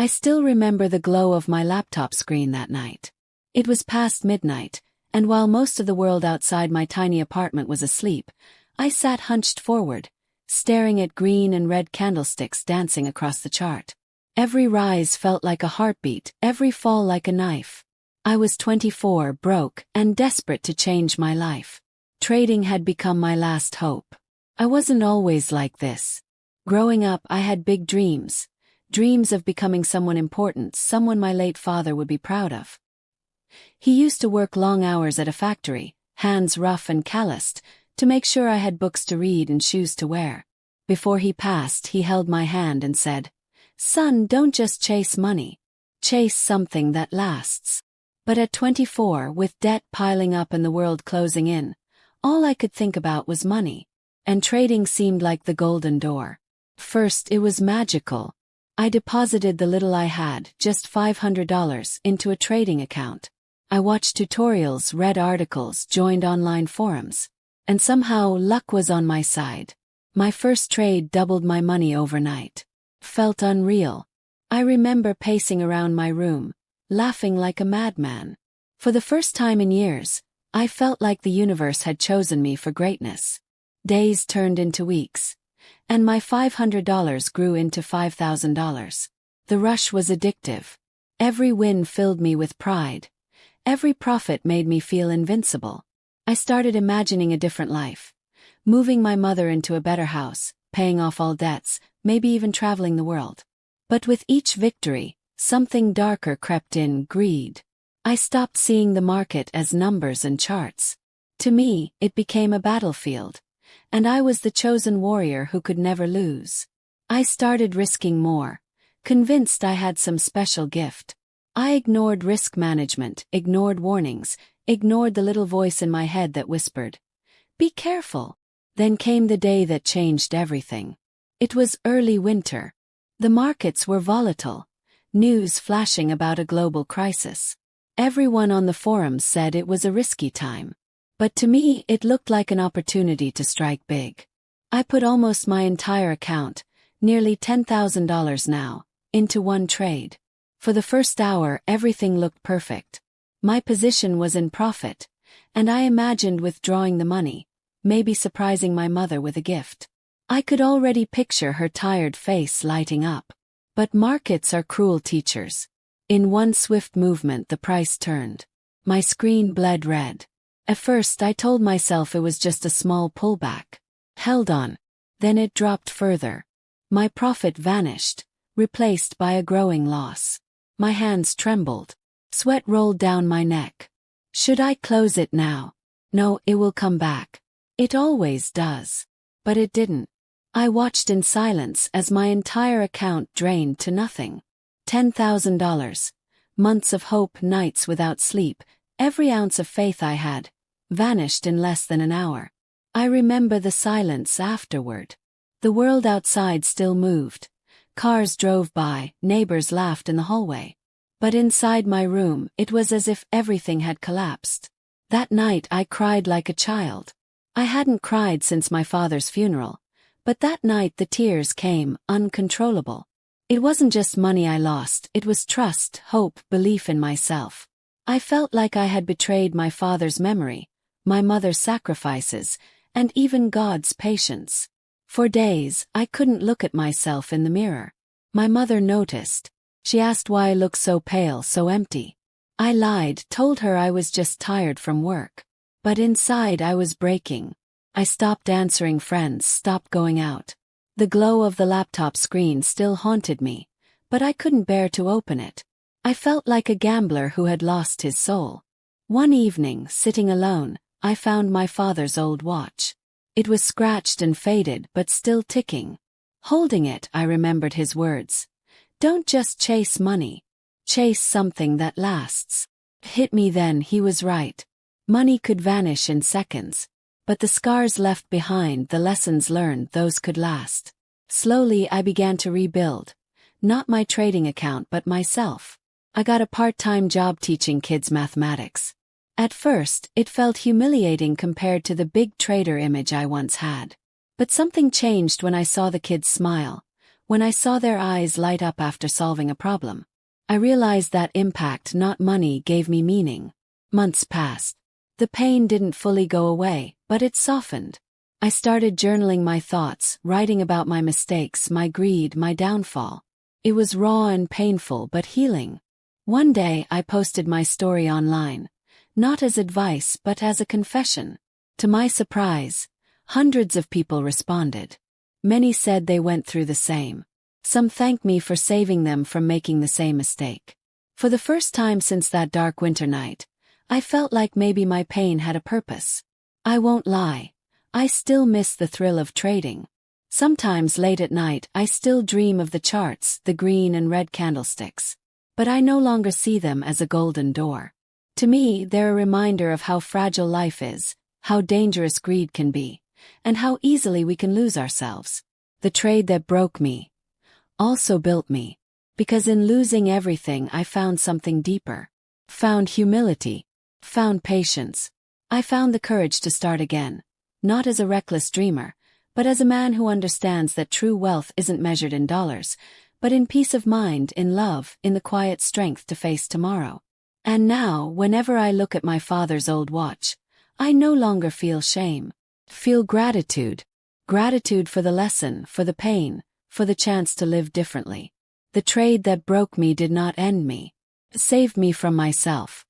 I still remember the glow of my laptop screen that night. It was past midnight, and while most of the world outside my tiny apartment was asleep, I sat hunched forward, staring at green and red candlesticks dancing across the chart. Every rise felt like a heartbeat, every fall like a knife. I was 24, broke, and desperate to change my life. Trading had become my last hope. I wasn't always like this. Growing up, I had big dreams. Dreams of becoming someone important, someone my late father would be proud of. He used to work long hours at a factory, hands rough and calloused, to make sure I had books to read and shoes to wear. Before he passed, he held my hand and said, "Son, don't just chase money. Chase something that lasts." But at 24, with debt piling up and the world closing in, all I could think about was money. And trading seemed like the golden door. First, it was magical. I deposited the little I had, just $500, into a trading account. I watched tutorials, read articles, joined online forums. And somehow, luck was on my side. My first trade doubled my money overnight. Felt unreal. I remember pacing around my room, laughing like a madman. For the first time in years, I felt like the universe had chosen me for greatness. Days turned into weeks, and my $500 grew into $5,000. The rush was addictive. Every win filled me with pride. Every profit made me feel invincible. I started imagining a different life. Moving my mother into a better house, paying off all debts, maybe even traveling the world. But with each victory, something darker crept in: greed. I stopped seeing the market as numbers and charts. To me, it became a battlefield. And I was the chosen warrior who could never lose. I started risking more, convinced I had some special gift. I ignored risk management, ignored warnings, ignored the little voice in my head that whispered, "Be careful." Then came the day that changed everything. It was early winter. The markets were volatile. News flashing about a global crisis. Everyone on the forums said it was a risky time. But to me, it looked like an opportunity to strike big. I put almost my entire account, nearly $10,000 now, into one trade. For the first hour, everything looked perfect. My position was in profit, and I imagined withdrawing the money, maybe surprising my mother with a gift. I could already picture her tired face lighting up. But markets are cruel teachers. In one swift movement, the price turned. My screen bled red. At first, I told myself it was just a small pullback. Held on. Then it dropped further. My profit vanished, replaced by a growing loss. My hands trembled. Sweat rolled down my neck. Should I close it now? No, it will come back. It always does. But it didn't. I watched in silence as my entire account drained to nothing. $10,000. Months of hope, nights without sleep, every ounce of faith I had, vanished in less than an hour. I remember the silence afterward. The world outside still moved. Cars drove by, neighbors laughed in the hallway. But inside my room, it was as if everything had collapsed. That night I cried like a child. I hadn't cried since my father's funeral. But that night the tears came, uncontrollable. It wasn't just money I lost, it was trust, hope, belief in myself. I felt like I had betrayed my father's memory, my mother's sacrifices, and even God's patience. For days, I couldn't look at myself in the mirror. My mother noticed. She asked why I looked so pale, so empty. I lied, told her I was just tired from work. But inside I was breaking. I stopped answering friends, stopped going out. The glow of the laptop screen still haunted me, but I couldn't bear to open it. I felt like a gambler who had lost his soul. One evening, sitting alone, I found my father's old watch. It was scratched and faded, but still ticking. Holding it, I remembered his words. Don't just chase money. Chase something that lasts. It hit me then, he was right. Money could vanish in seconds. But the scars left behind, the lessons learned, those could last. Slowly I began to rebuild. Not my trading account but myself. I got a part-time job teaching kids mathematics. At first, it felt humiliating compared to the big trader image I once had. But something changed when I saw the kids smile, when I saw their eyes light up after solving a problem. I realized that impact, not money, gave me meaning. Months passed. The pain didn't fully go away, but it softened. I started journaling my thoughts, writing about my mistakes, my greed, my downfall. It was raw and painful, but healing. One day I posted my story online, not as advice but as a confession. To my surprise, hundreds of people responded. Many said they went through the same. Some thanked me for saving them from making the same mistake. For the first time since that dark winter night, I felt like maybe my pain had a purpose. I won't lie, I still miss the thrill of trading. Sometimes late at night I still dream of the charts, the green and red candlesticks. But I no longer see them as a golden door. To me, they're a reminder of how fragile life is, how dangerous greed can be, and how easily we can lose ourselves. The trade that broke me also built me, because in losing everything I found something deeper. Found humility. Found patience. I found the courage to start again, not as a reckless dreamer, but as a man who understands that true wealth isn't measured in dollars, but in peace of mind, in love, in the quiet strength to face tomorrow. And now, whenever I look at my father's old watch, I no longer feel shame. Feel gratitude. Gratitude for the lesson, for the pain, for the chance to live differently. The trade that broke me did not end me. It saved me from myself.